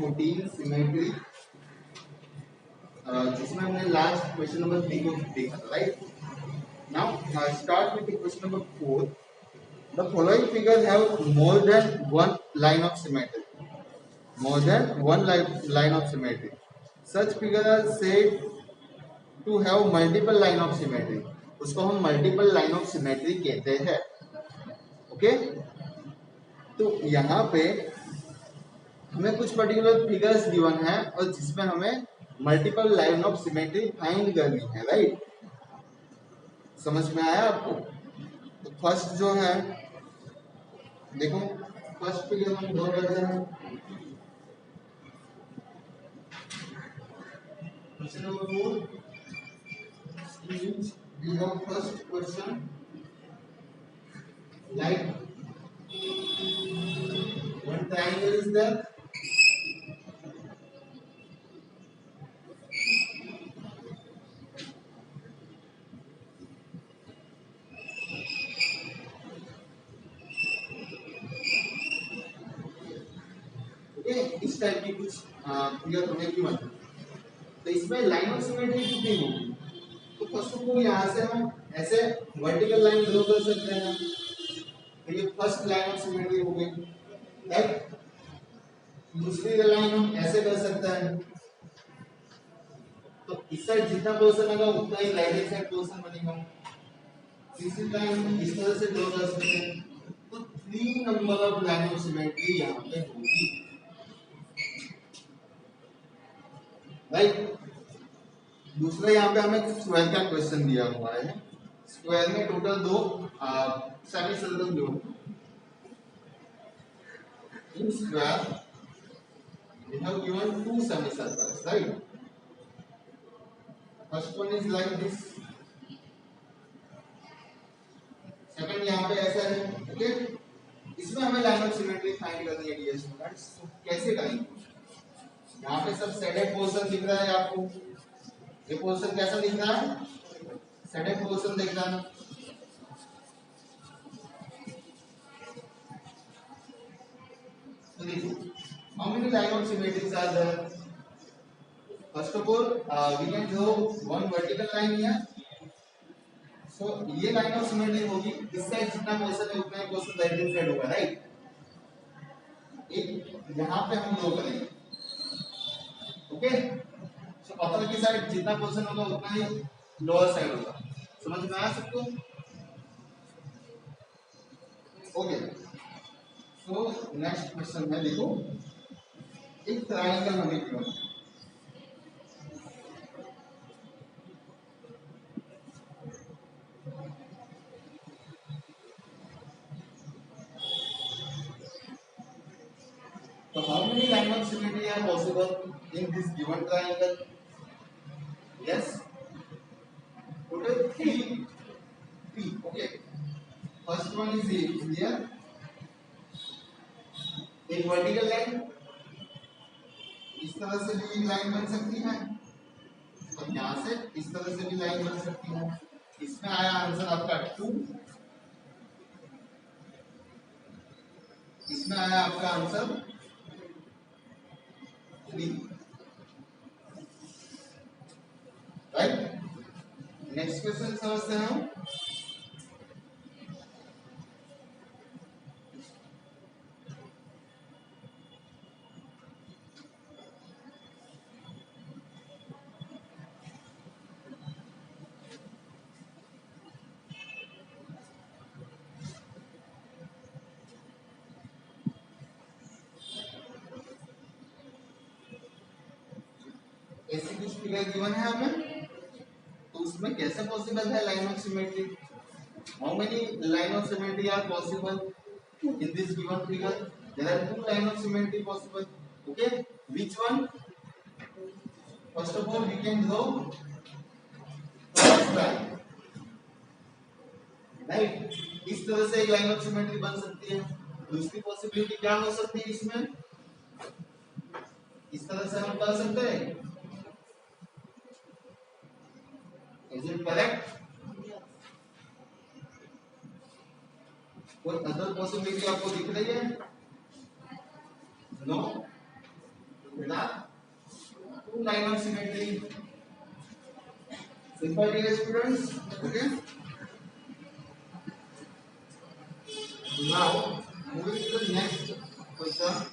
14 symmetry, जिसमें हमने last question number 3 को देखा था, right? Now start with question number 4. The following figures have more than one line of symmetry. More than one line of symmetry. Such figures are said to have multiple line of symmetry. उसको हम multiple line of symmetry कहते हैं. Okay? तो यहाँ पे हमें कुछ particular figures given है और जिसमें हमें multiple line of symmetry find करनी है, राइट? समझ में आया आपको? तो फर्स्ट जो है, देखो फर्स्ट फिगर हम ड्रॉ करते हैं. Question number 4 is we have first question like one triangle is there. इस टाइप की कुछ फिगर हमें गिवन है. तो इसमें लाइन ऑफ सिमेट्री कितनी होगी? तो फर्स्ट ऑफ ऑल यहाँ से हम ऐसे वर्टिकल लाइन ड्रॉ कर सकते हैं. तो ये फर्स्ट लाइन ऑफ सिमेट्री हो गई, राइट? दूसरी लाइन हम ऐसे कर सकते हैं. तो इस साइड जितना पोर्शन होगा उतना ही राइट हैंड साइड पोर्शन बनेगा. तीसरी लाइन इस तरह से ड्रॉ कर सकते हैं. तो 3 number of line of symmetry यहाँ पे होगी, राइट? दूसरा यहाँ पे हमें स्क्वायर का क्वेश्चन दिया हुआ है. स्क्वायर में टोटल 2 सेमी सर्कल दो. In square we have given 2 semicircles, right? First one is like this. Second यहाँ पे ऐसा है, ओके? इसमें हमें लाइन ऑफ सिमेट्री फाइंड करनी है डियर स्टूडेंट्स. तो कैसे करेंगे? यहाँ पे सब सेडेड पोर्शन दिख रहा है आपको. ये पोर्शन कैसा दिख रहा है? सेडेड पोर्शन दिख रहा है. तो देखो how many line of symmetries are there? First of all, we can draw one vertical line here. So ये line of symmetry होगी. इस साइड जितना पोर्शन है उतना ही पोर्शन राइट हैंड साइड होगा, राइट? एक यहाँ पे हम ड्रॉ करेंगे, ओके? सो अपर की साइड जितना पोर्शन होगा उतना ही लोअर साइड होगा. समझ में आया सबको? ओके. सो नेक्स्ट क्वेश्चन है, देखो एक ट्रायंगल हमें गिवन है. तो how many line of symmetry are possible in this given triangle? Yes, total 3. Okay, first one is here. एक वर्टिकल लाइन इस तरह से भी लाइन बन सकती है और यहाँ से इस तरह से भी लाइन बन सकती है. इसमें आया आंसर आपका 2. इसमें आया आपका आंसर 3, राइट? नेक्स्ट क्वेश्चन समझते हैं हम. ऐसी कुछ फिगर गिवन है हमें, तो उसमें कैसे पॉसिबल है line of symmetry? How many line of symmetry are possible in this given figure? There are 2 line of symmetry possible, okay? Which one? First of all we can draw first line, right? इस तरह से एक line of symmetry बन सकती है. दूसरी possibility क्या हो सकती है इसमें? इस तरह से हम कर सकते हैं. Is it correct? कोई अदर पॉसिबिलिटी आपको दिख रही है? No. two line of symmetry. Simple, dear students. Okay. Now moving to the next question.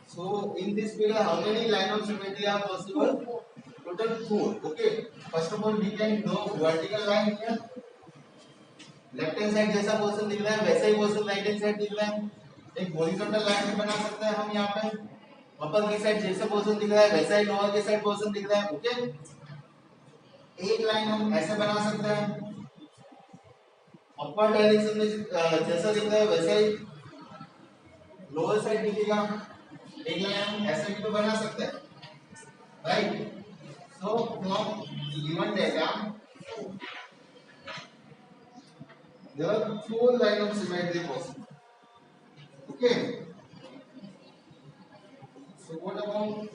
So in this figure, how many line of symmetry are possible? Total four. Okay. First of all, we can draw vertical line here. Left hand side जैसा portion दिख रहा है वैसा ही portion right hand side दिख रहा है. एक horizontal line भी बना सकते हैं हम यहाँ पे. अपर की साइड जैसा पोर्शन दिख रहा है वैसा ही लोअर की साइड पोर्शन दिख रहा है. ओके. एक लाइन हम ऐसे बना सकते हैं. अपर डायरेक्शन में जैसा दिख रहा है वैसा ही लोअर साइड दिखेगा. एक लाइन हम ऐसे भी तो बना सकते हैं, right. So from given diagram there are four line of symmetry possible. Okay. So what about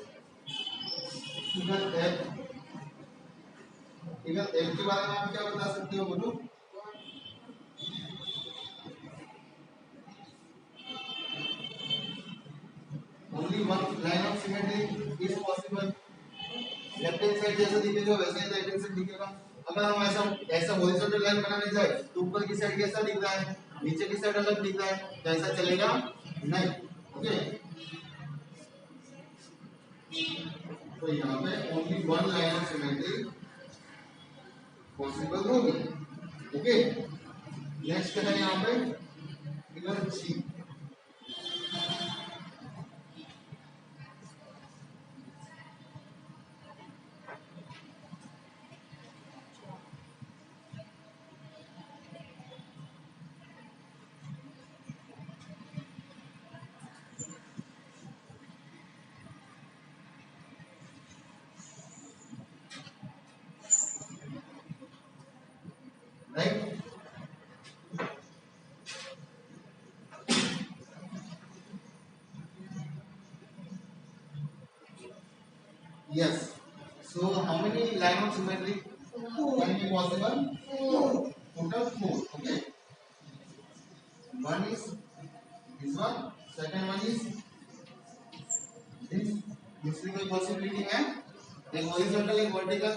figure F? figure F के बारे में आप क्या बता सकते हो बोलो? Only one line of symmetry is possible. Left hand side जैसा दिखेगा वैसा ही राइट हैंड साइड दिखेगा. अगर हम ऐसा ऐसा हॉरिजॉन्टल लाइन बनाने जाए तो ऊपर की साइड कैसा दिख रहा है, नीचे की साइड अलग दिख रहा है, तो ऐसा चलेगा नहीं. ओके. तो यहाँ पे only one line of symmetry possible होगी. ओके. नेक्स्ट है यहाँ पे figure ji. Right? Yes. So how many line of symmetry can be possible? Total four. Okay. One is this one. Second one is this. दूसरी कोई possibility है? एक horizontal, एक vertical.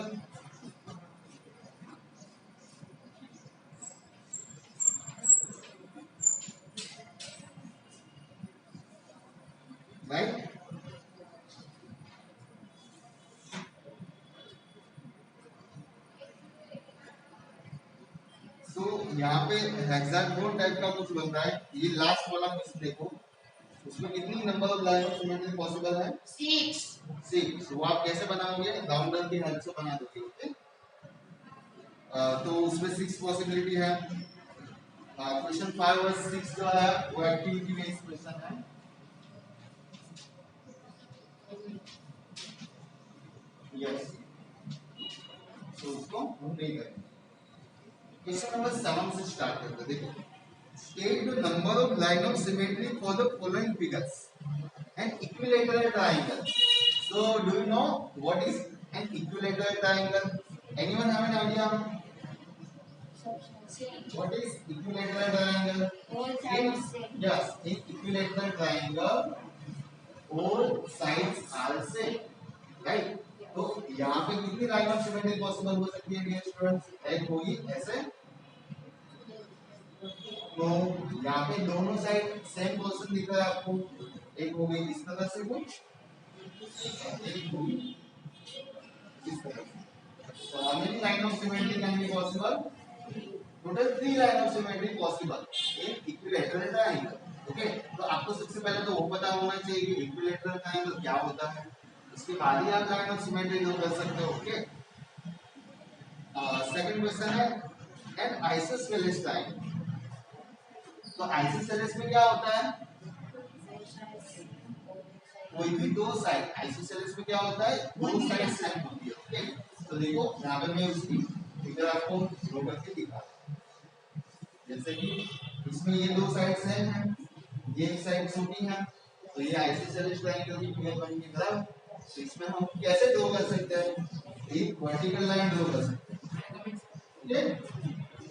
Right? So यहाँ पे हेक्सागोन टाइप का कुछ बन रहा है. ये लास्ट कॉलम देखो, उसमें कितनी number of line of symmetry possible है? 6. वो आप कैसे बनाओगे? राउंडर की हेल्प से बना दोगे. ओके. तो उसमें 6 पॉसिबिलिटी है. क्वेश्चन 5 और 6 जो है वो एक्टिविटी बेस्ड क्वेश्चन है. यस. तो उसको हम नहीं करेंगे. क्वेश्चन नंबर 7 से स्टार्ट करते हैं. देखो, state the number of line of symmetry for the following figures. An equilateral triangle. So do you know what is an equilateral triangle? Anyone have an idea? What is equilateral triangle? Yes, in equilateral triangle all sides are same, right? तो यहाँ पे कितनी line of symmetry possible हो सकती है dear students? एक होगी ऐसे. तो यहाँ पे दोनों साइड सेम पोर्शन दिख रहा है आपको. एक हो गई इस तरह से कुछ, एक होगी इस तरह से. So how many line of symmetry can be possible? Total 3 line of symmetry possible in equilateral triangle. Okay. तो आपको सबसे पहले तो वो पता होना चाहिए कि equilateral triangle क्या होता है. इसके बाद ही आप लाइन ऑफ सिमेट्री ड्रॉ कर सकते हो. ओके. सेकंड क्वेश्चन है एन आइसोसेलेस ट्रायंगल. तो आइसोसेलेस में क्या होता है? कोई भी दो साइड. आइसोसेलेस में क्या होता है? दो साइड सेम होती है. ओके. तो देखो यहाँ पे मैं उसकी फिगर आपको ड्रॉ करके दिखा. जैसे कि इसमें ये दो साइड्स हैं, ये एक साइड छोटी है, तो ये आइसोसेलेस ट्रायंगल की फिगर बनेगी बराबर। तो इसमें हम कैसे ड्रॉ कर सकते हैं, एक वर्टिकल लाइन ड्रॉ कर सकते हैं, ओके,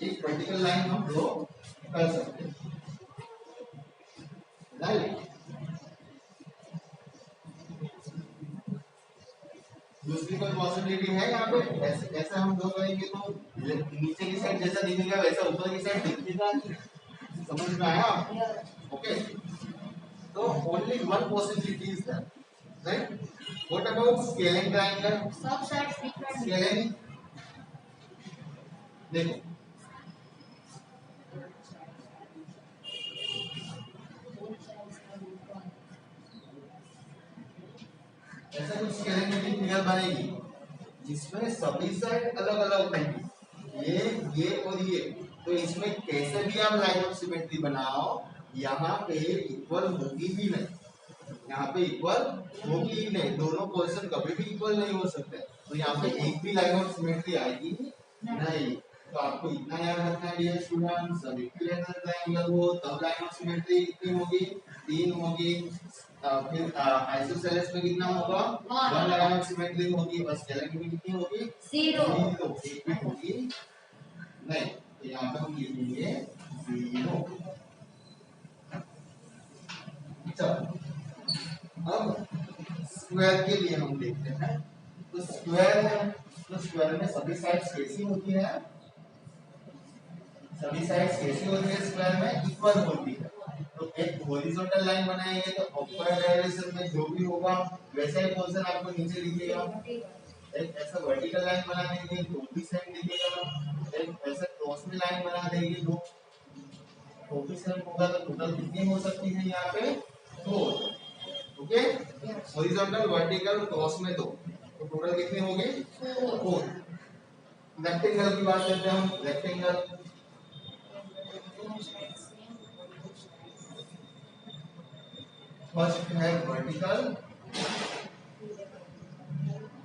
एक वर्टिकल लाइन हम ड्रॉ कर सकते हैं, राइट। दूसरी कोई पॉसिबिलिटी है यहाँ पे, ऐसे ऐसे हम ड्रॉ करेंगे तो नीचे की साइड जैसा दिखेगा वैसा ऊपर की साइड दिखेगा, समझ में आया? ओके, तो only one possibility is there, right? What about scaling triangle? सब साइड्स डिफरेंट Scaling, देखो ऐसा कुछ स्केलिंग में भी फिगर बनेगी जिसमें सभी साइड अलग अलग होंगी, ये और ये, तो इसमें कैसे भी आप लाइन ऑफ सिमेट्री बनाओ यहाँ पे इक्वल होगी भी नहीं, यहाँ पे इक्वल होगी ही नहीं, दोनों पोर्शन कभी भी इक्वल नहीं हो सकते, तो यहाँ पे एक भी लाइन ऑफ सिमेट्री आएगी नहीं। तो आपको इतना याद रखना है डियर स्टूडेंट्स, जब इक्विलेटरल ट्रायंगल हो तब लाइन ऑफ सिमेट्री कितनी होगी, 3 होगी, फिर आइसोसेलेस में कितना होगा, 1 लाइन ऑफ सिमेट्री होगी, बस स्केलिंग में कितनी होगी, 0 एक भी होगी नहीं, तो यहाँ पे हम लिखेंगे 0। चलो अब स्क्वायर के लिए हम देखते हैं, तो स्क्वायर है, तो स्क्वायर में सभी साइड्स कैसी होती है, सभी साइड्स कैसी होती है स्क्वायर में, इक्वल होती है, तो एक हॉरिजॉन्टल लाइन बनाएंगे तो अपवर्ड डायरेक्शन में जो भी होगा वैसा ही पोर्शन आपको नीचे दिखेगा, एक ऐसा वर्टिकल लाइन बना देंगे तो भी सेम दिखेगा, एक ऐसा क्रॉस में लाइन बना देंगे तो भी सेम होगा, तो टोटल कितनी हो सकती है यहाँ पे, 4, ओके, हॉरिजॉन्टल वर्टिकल क्रॉस में 2, तो टोटल कितनी होगी, 4। रेक्टेंगल की बात करते हैं हम, रेक्टेंगल फर्स्ट है वर्टिकल,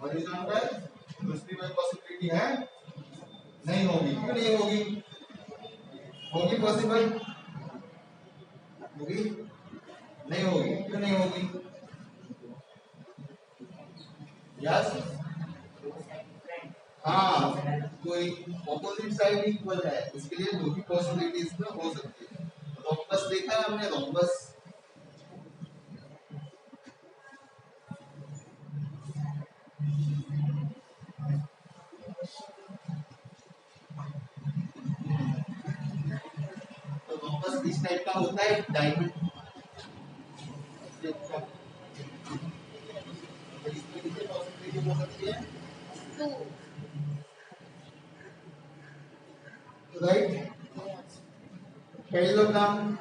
हॉरिजॉन्टल, दूसरी में पॉसिबिलिटी है नहीं होगी, क्यों नहीं होगी, होगी पॉसिबल, होगी नहीं होगी, क्यों नहीं होगी, यस, हाँ, कोई ऑपोजिट साइड इक्वल है, इसके लिए दो भी पॉसिबिलिटीज में हो सकती है, रोम्बस देखा है हमने, रोम्बस, तो रोम्बस किस टाइप का होता है, डायमंड, इसमें कितनी पॉसिबिलिटी हो सकती है, 2 राइट, पैरेललोग्राम,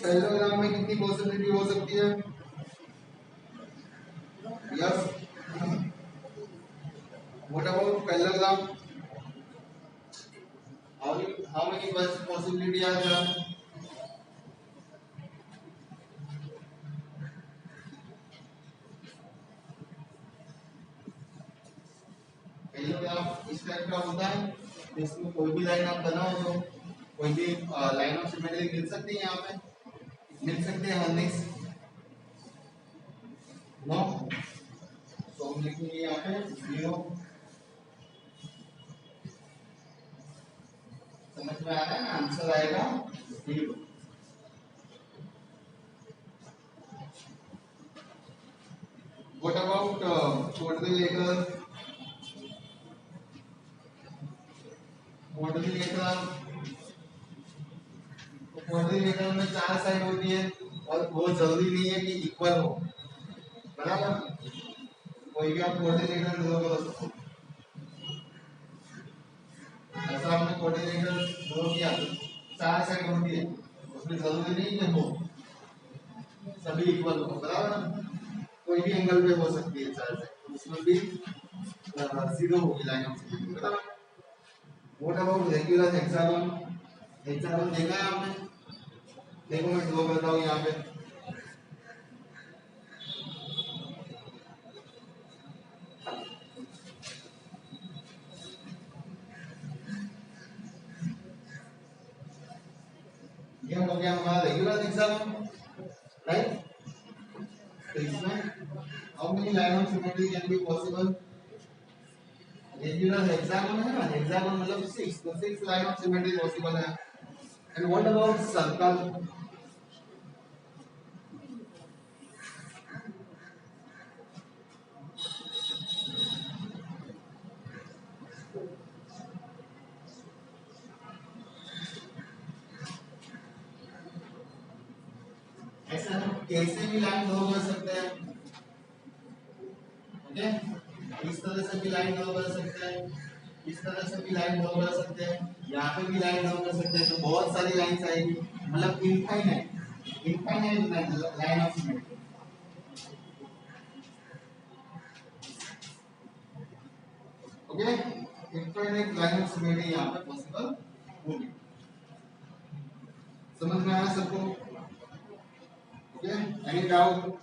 पैरेललोग्राम में कितनी पॉसिबिलिटी हो सकती है, yes, what about parallelogram, how many possibility are there, parallelogram इस टाइप का होता है, इसमें कोई भी लाइन आप बनाओ तो कोई भी लाइन ऑफ सिमेट्री मिल सकती है, यहाँ पे मिल सकते हैं हर्निक्स, नो, तो हम लिखेंगे यहाँ पे 0, समझ में आ रहा है ना, आंसर आएगा 0। What about quadrilateral, quadrilateral, quadrilateral में 4 साइड होती है और वो जरूरी नहीं है कि इक्वल हो, बराबर, कोई भी आप क्वाड्रिलेटरल ड्रॉ कर सकते हो, ऐसा आपने क्वाड्रिलेटरल ड्रॉ किया 4 साइड होती है, उसमें जरूरी नहीं कि हो सभी इक्वल हो, बराबर, कोई भी एंगल पे हो सकती है 4 साइड, तो उसमें भी 0 होगी लाइन ऑफ सिमेट्री, बराबर। What about regular hexagon, hexagon देखा है आपने, देखो मैं ड्रॉ करता हूँ यहाँ पे, गया हमारा रेगुलर हेक्सागन, राइट? तो इसमें how many line of symmetry can be possible? Regular hexagon है ना, हेक्सागन मतलब 6, तो 6 लाइन ऑफ सिमेट्री पॉसिबल है. And what about circle? ऐसा हम कैसे भी लाइन ड्रॉ कर सकते हैं, ओके? इस तरह से भी लाइन ड्रॉ कर सकते हैं, इस तरह से भी लाइन ड्रॉ कर सकते हैं, यहाँ पे भी लाइन ड्रॉ कर सकते हैं. तो बहुत सारी लाइंस आएगी, मतलब infinite line of symmetry. Okay, infinite line of symmetry यहाँ पे पॉसिबल होगी. समझ में आया सबको? Okay, any doubt?